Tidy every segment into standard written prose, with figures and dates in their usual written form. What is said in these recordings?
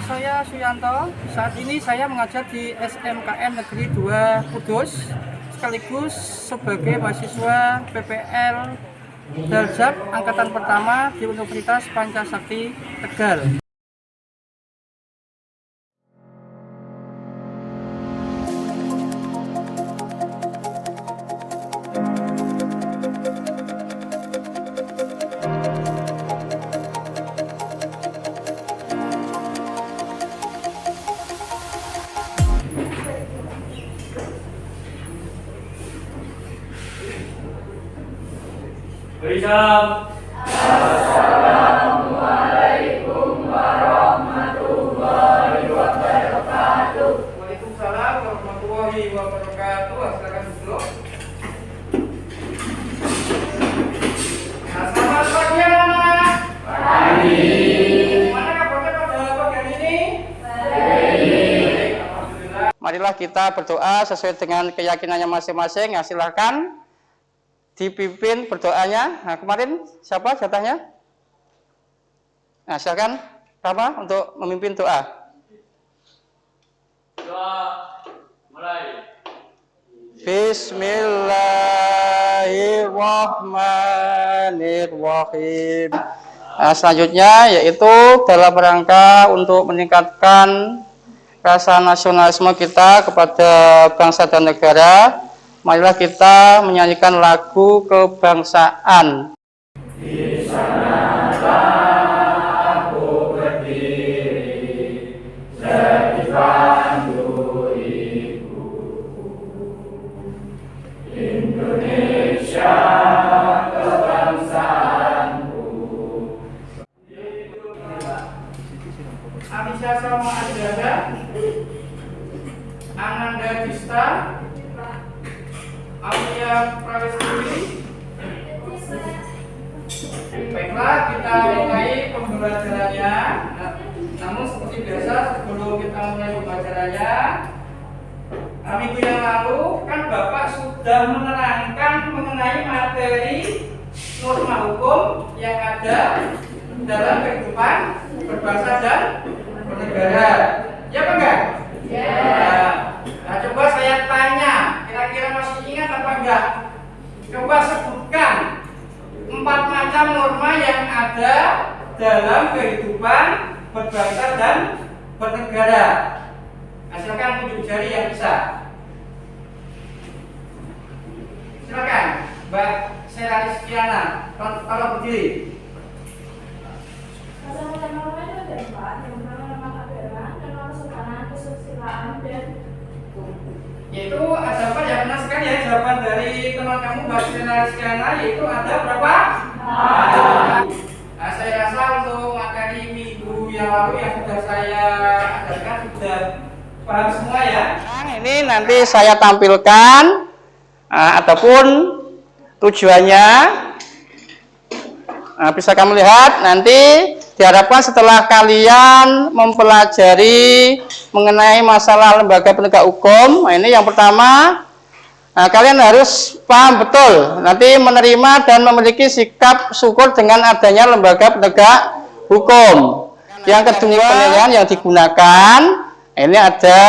saya Suyanto. Saat ini saya mengajar di SMKN Negeri 2 Kudus, sekaligus sebagai mahasiswa PPL Daljab Angkatan Pertama di Universitas Pancasakti Tegal. Assalamualaikum warahmatullahi wabarakatuh. Waalaikumsalam warahmatullahi wabarakatuh. Silakan duduk. Selamat pagi anak-anak. Pagi. Gimana kabarnya pada pagi ini? Baik. Alhamdulillah. Marilah kita berdoa sesuai dengan keyakinannya masing-masing. Ya, silahkan dipimpin berdoanya. Nah, kemarin siapa jatahnya? Nah, silakan Rama untuk memimpin doa. Doa mulai. Bismillahirrahmanirrahim. Nah, selanjutnya yaitu dalam rangka untuk meningkatkan rasa nasionalisme kita kepada bangsa dan negara, marilah kita menyanyikan lagu kebangsaan. Di sanalah aku berdiri, sepandu ibu. Indonesia kebangsaanku. Amisya sama Adjada, Ananda Dista, Amelia Prawesturi. Baiklah, kita mulai pembelajarannya. Namun seperti biasa, sebelum kita mulai pembelajarannya, minggu yang lalu kan Bapak sudah menerangkan mengenai materi norma hukum yang ada dalam kehidupan berbangsa dan bernegara. Ya apa enggak? Ya. Nah, coba saya tanya, kira-kira masih ingat apa enggak? Coba sebutkan 4 macam norma yang ada dalam kehidupan berbangsa dan bernegara. Nah, silakan tunjuk jari yang bisa. Silakan, Mbak Serani Sekiana, tolong berdiri. Yaitu ada apa ya, benar sekali ya jawaban dari teman kamu Mbak Serani Sekiana, yaitu ada berapa? Nah, saya rasa untuk materi minggu yang lalu yang sudah saya ajarkan sudah paham semua ya. Nah, ini nanti saya tampilkan ataupun tujuannya. Nah, bisa kamu lihat nanti diharapkan setelah kalian mempelajari mengenai masalah lembaga penegak hukum. Nah, ini yang pertama, kalian harus paham betul nanti menerima dan memiliki sikap syukur dengan adanya lembaga penegak hukum. Yang kedua, penilaian yang digunakan ini ada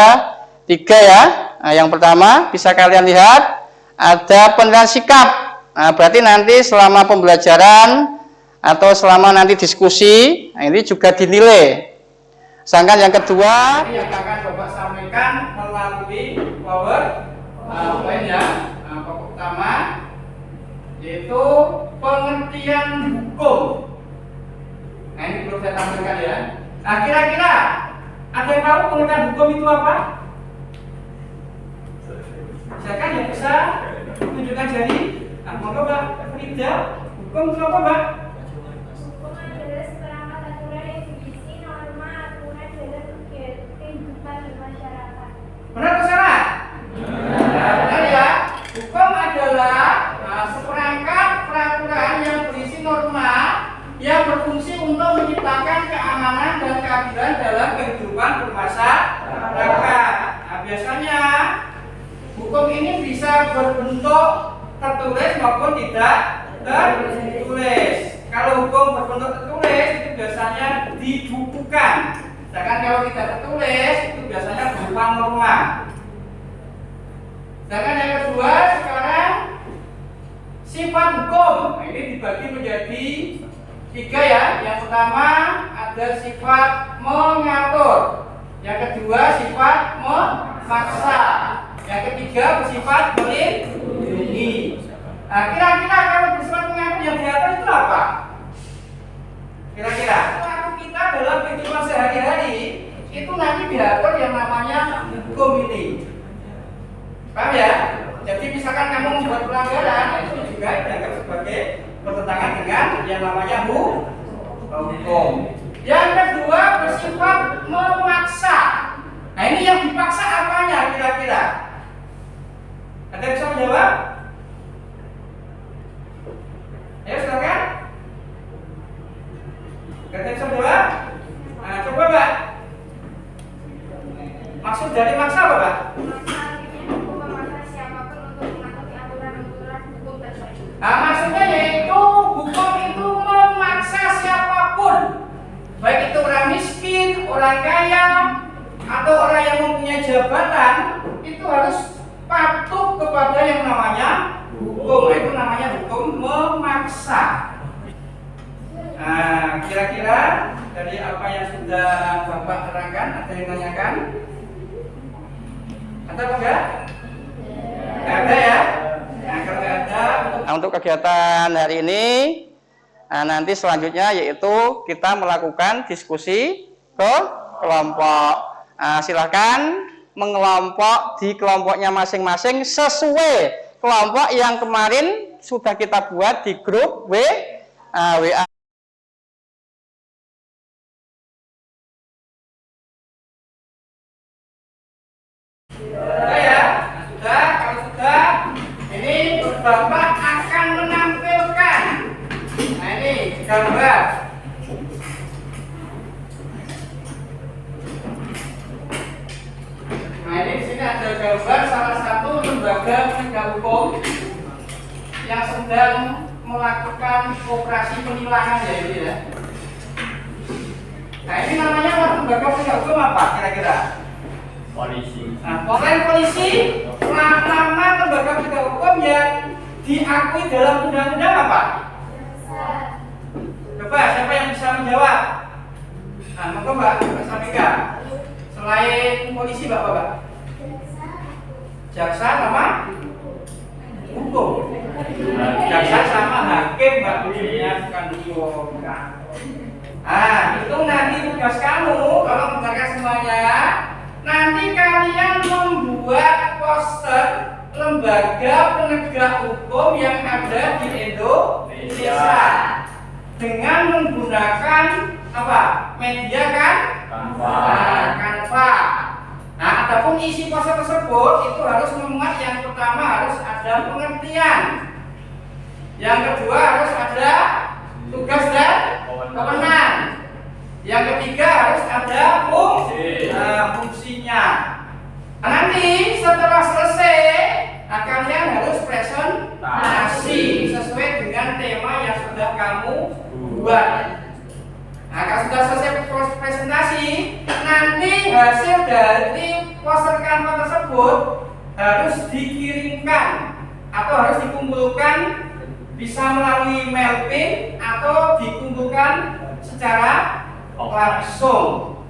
3 ya. Nah, yang pertama bisa kalian lihat ada penilaian sikap. Nah, berarti nanti selama pembelajaran atau selama nanti diskusi, nah ini juga dinilai. Sedangkan yang kedua yang akan Bapak sampaikan melalui PowerPoint ya. Nah, pokok utama yaitu pengertian hukum. Nah, ini perlu saya tampilkan ya. Nah, kira-kira ada yang tahu pengertian hukum itu apa? Silakan yang bisa tunjukkan jari. Nah, monggo Mbak Frida, hukum itu apa Mbak? Hukum adalah seperangkat aturan yang berisi norma aturan dalam kehidupan bermasyarakat. Benar atau salah? Benar ya. Hukum adalah seperangkat peraturan yang berisi norma yang berfungsi untuk menciptakan keamanan dan keadilan dalam kehidupan bermasyarakat. Nah, biasanya hukum ini bisa berbentuk tertulis maupun tidak tertulis. Kalau hukum berbentuk tertulis itu biasanya dibukukan. Sedangkan kalau tidak tertulis itu biasanya berupa norma. Sedangkan yang kedua sekarang sifat hukum. Nah, ini dibagi menjadi 3 ya. Yang pertama ada sifat mengatur. Yang kedua sifat memaksa. Yang ketiga bersifat melindungi. Nah, kira-kira kalau bersifat mengatur yang diatur itu apa? Kira-kira perilaku kita dalam kehidupan sehari-hari itu nanti diatur yang namanya hukum ini. Paham ya? Jadi misalkan kamu membuat pelanggaran itu juga dianggap sebagai bertentangan dengan yang namanya hukum. Yang kedua bersifat memaksa. Nah, ini yang dipaksa apanya kira-kira? Ada yang bisa menjawab? Ayo silakan. Ada yang bisa menjawab? Nah, coba Pak. Maksud dari maksa apa Pak? Nah, maksudnya yaitu hukum itu memaksa siapapun, baik itu orang miskin, orang kaya, atau orang yang mempunyai jabatan, itu harus patuh kepada yang namanya hukum. Itu namanya hukum memaksa. Nah, kira-kira dari apa yang sudah Bapak terangkan, ada yang tanyakan? Ada apa enggak? Ada ya? Nah, kalau nggak ada, untuk kegiatan hari ini, nanti selanjutnya yaitu kita melakukan diskusi ke kelompok. Silahkan mengelompok di kelompoknya masing-masing sesuai kelompok yang kemarin sudah kita buat di grup WA. Sudah ya? Nah, sudah. Kalau sudah, ini Bapak akan menampilkan. Nah, ini gambar. Nah, ini di sini ada gambar salah satu lembaga penegak hukum yang sedang melakukan operasi penilangan ya ini ya. Nah, ini namanya lembaga penegak hukum apa kira-kira? Polisi. Nah, polisi nama lembaga penegak hukum yang diakui dalam undang-undang apa? Coba siapa yang bisa menjawab? Nah, monggo Mbak, sampaikan. Selain polisi Bapak. Jaksa sama hukum. Jaksa sama hakim Mbak, bukan hukum. Nah, itu nanti tugas kamu kalau mendengarkan semuanya. Nanti kalian membuat poster lembaga penegak hukum yang ada di Indonesia dengan menggunakan apa? Media kan? Canva. Nah, adapun isi poster tersebut itu harus memuat yang pertama harus ada pengertian, yang kedua harus ada tugas dan kewenangan, yang ketiga harus ada fungsinya. Nah, nanti setelah selesai, kalian harus presentasi sesuai dengan tema yang sudah kamu buat. Nah, kalau sudah selesai presentasi, nanti hasil dari poster Canva tersebut harus dikirimkan atau harus dikumpulkan, bisa melalui mailpin atau dikumpulkan secara langsung.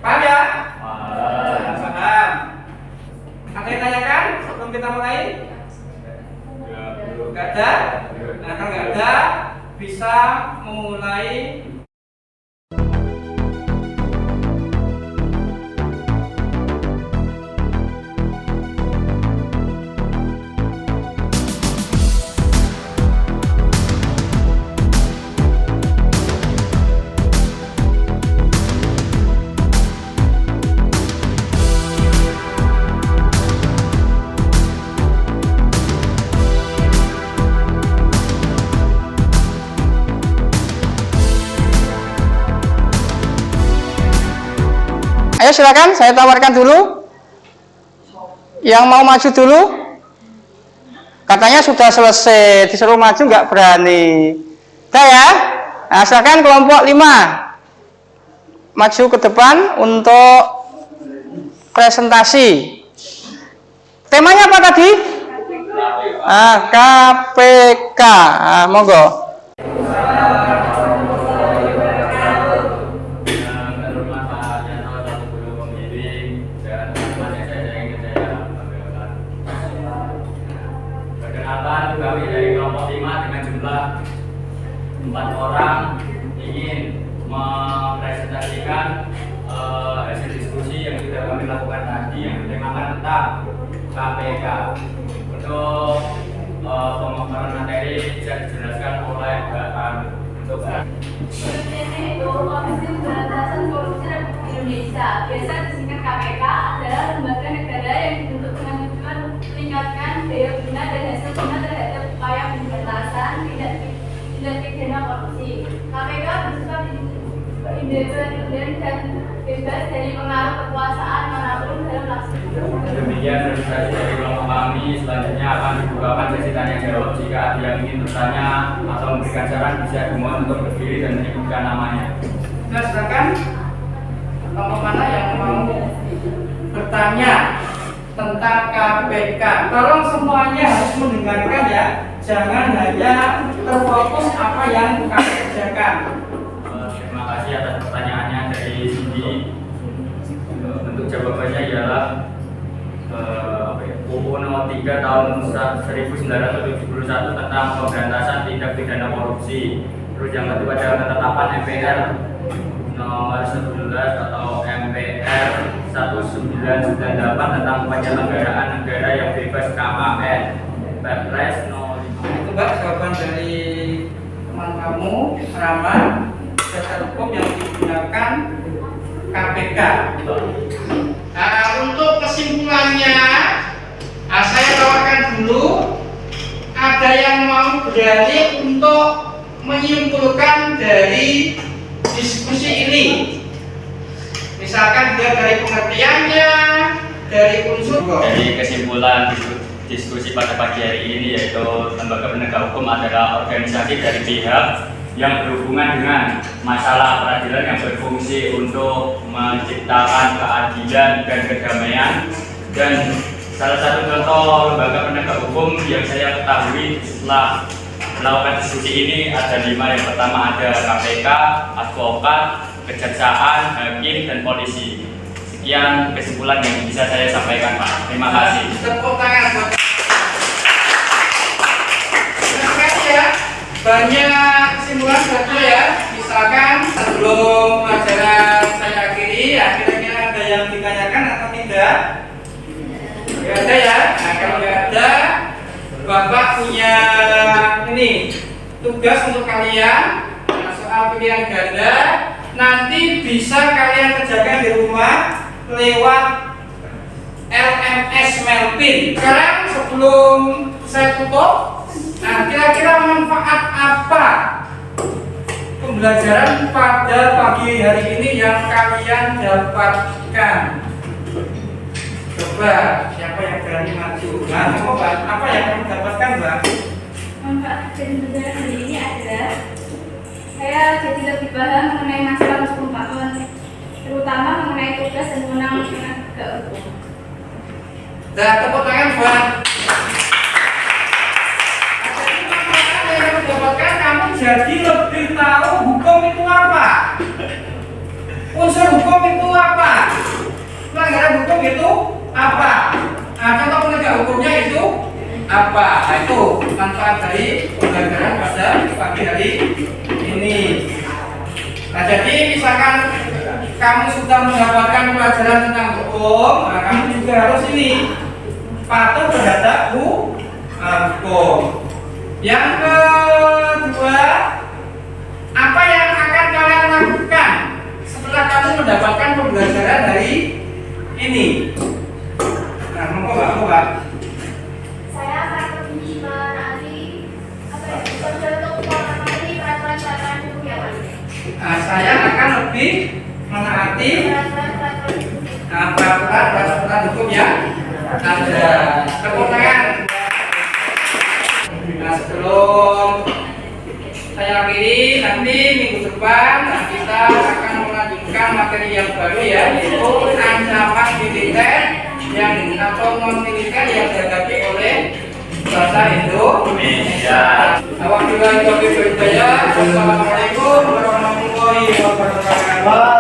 Paham ya? Paham. Ada yang tanyakan sebelum kita mulai? Nggak ada? Nah, kalau nggak ada, bisa memulai. Ayo silakan, saya tawarkan dulu. Yang mau maju dulu. Katanya sudah selesai, disuruh maju nggak berani. Udah ya? Nah, silakan kelompok 5. maju ke depan untuk presentasi. Temanya apa tadi? KPK. Monggo. Perkenalkan, kami dari kelompok 5 dengan jumlah 4 orang ingin mempresentasikan hasil diskusi yang sudah kami lakukan tadi yang bertemakan tentang KPK. Untuk pemaparan materi bisa dijelaskan oleh Mbak Anu. Untuk itu Komisi Pemberantasan Korupsi Republik Indonesia, biasa disingkat KPK, adalah lembaga negara yang dibentuk dengan tujuan meningkatkan daya guna dan hasil guna terhadap upaya pemberantasan tindak pidana korupsi. KPK bersifat independen dan bebas dari pengaruh kekuasaan manapun dalam pelaksanaan. demikian presentasi dari kelompok kami. Selanjutnya akan dibukakan sesi tanya jawab. Jika ada yang ingin bertanya atau memberikan saran, bisa dimohon untuk berdiri dan menyebutkan namanya. Nah, silakan kelompok mana yang mau bertanya tentang KPK. Tolong semuanya harus mendengarkan ya, jangan hanya terfokus apa yang kami kerjakan. Terima kasih atas pertanyaannya dari Cindy. Bentuk jawabannya ialah UU nomor 3 tahun 1971 tentang pemberantasan tindak pidana korupsi. Terus yang kedua adalah ketetapan MPR nomor 11 atau MPR 1998 tentang penyelenggaraan negara yang bebas KKN. Perpres nomor 5. Itu Mbak jawaban dari teman kamu, Rama, dasar hukum yang digunakan KPK. Nah, untuk kesimpulannya, saya tawarkan dulu. Ada yang mau berani untuk menyimpulkan dari diskusi ini. Misalkan dia dari pengertiannya, dari unsur. Dari kesimpulan diskusi pada pagi hari ini, yaitu lembaga penegak hukum adalah organisasi dari pihak yang berhubungan dengan masalah peradilan yang berfungsi untuk menciptakan keadilan dan kedamaian. Dan salah satu contoh lembaga penegak hukum yang saya ketahui setelah melakukan diskusi ini ada 5. Yang pertama ada KPK, advokat, kejaksaan, hakim, dan polisi. Sekian kesimpulan yang bisa saya sampaikan, Pak. Terima kasih. Tepuk tangan buat. Terima kasih ya. Banyak kesimpulan saja ya. Misalkan sebelum pelajaran saya akhiri, kira-kira ada yang ditanyakan atau tidak? Tidak ada ya. Nah, kalau tidak ada, Bapak punya ini tugas untuk kalian. Nah, soal pilihan ganda nanti bisa kalian kerjakan di rumah lewat LMS Melpin. Sekarang sebelum saya tutup, nah kira-kira manfaat apa pembelajaran pada pagi hari ini yang kalian dapatkan? Coba siapa yang berani maju? Nah, coba apa yang kamu dapatkan, Mbak? Manfaat dari pembelajaran hari ini adalah saya jadi lebih paham mengenai masalah hukum Pak, terutama mengenai tugas dan wewenang penegak hukum. Dan tepuk tangan buat. Jadi manfaat yang kamu dapatkan, kamu jadi lebih tahu hukum itu apa, unsur hukum itu apa, pelanggaran hukum itu apa, contoh penegak hukumnya itu apa. Nah, itu manfaat dari pembelajaran pada pagi hari ini. Nah, jadi misalkan kamu sudah mendapatkan pelajaran tentang hukum, nah, kamu juga harus ini patuh terhadap hukum. Yang kedua, apa yang akan kalian lakukan setelah kamu mendapatkan pembelajaran dari ini? Nah, monggo Mbak. Saya akan lebih menaati untuk mengenai peraturan-peraturan hukum yang ada. Nah, saya akan lebih menaati peraturan hukum yang ada. Tepuk tangan. Nah, sebelum saya akhiri, nanti minggu depan kita akan melanjutkan menyebutkan materi yang baru ya, yaitu ancaman militer yang atau non militer yang dihadapi oleh bahasa Indonesia. Wassalamualaikum warahmatullahi wabarakatuh.